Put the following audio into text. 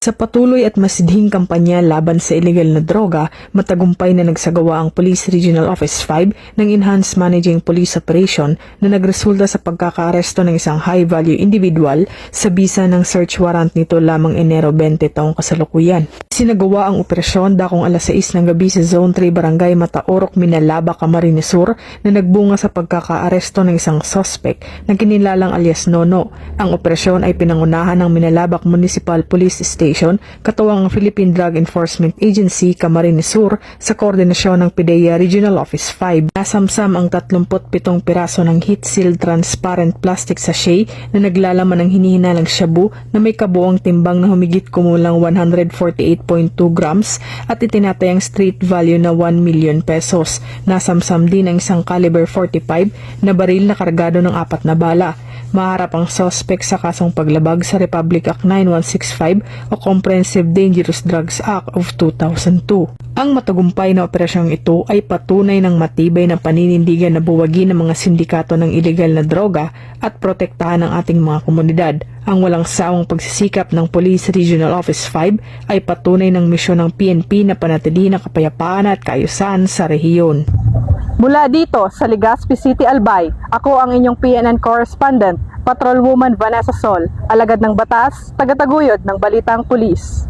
Sa patuloy at masidhing kampanya laban sa illegal na droga, matagumpay na nagsagawa ang Police Regional Office 5 ng Enhanced Managing Police Operation na nagresulta sa pagkakaaresto ng isang high-value individual sa bisa ng search warrant nito lamang Enero 20 taong kasalukuyan. Sinagawa ang operasyon dakong alas 6 ng gabi sa Zone 3 Barangay Mataorok, Minalaba, Camarines Sur na nagbunga sa pagkakaaresto ng isang suspect na kinilalang alias Nono. Ang operasyon ay pinangunahan ng Minalabak Municipal Police Station katuwang ang Philippine Drug Enforcement Agency, Camarines Sur sa koordinasyon ng PIDEA Regional Office 5. Nasamsam ang 37 piraso ng heat-sealed transparent plastic sachet na naglalaman ng hinihinalang shabu na may kabuong timbang na humigit kumulang 148.2 grams at itinatayang street value na 1 million pesos. Nasamsam din ang isang caliber 45 na baril na kargado ng 4 na bala. Maharap ang suspect sa kasong paglabag sa Republic Act 9165 o Comprehensive Dangerous Drugs Act of 2002. Ang matagumpay na operasyong ito ay patunay ng matibay na paninindigan na buwagin ng mga sindikato ng ilegal na droga at protektahan ang ating mga komunidad. Ang walang sawang pagsisikap ng Police Regional Office 5 ay patunay ng misyon ng PNP na panatilihin ang kapayapaan at kaayusan sa rehiyon. Mula dito sa Legazpi City, Albay, ako ang inyong PNN correspondent, Patrolwoman Vanessa Sol, alagad ng batas, tagataguyod ng Balitang Pulis.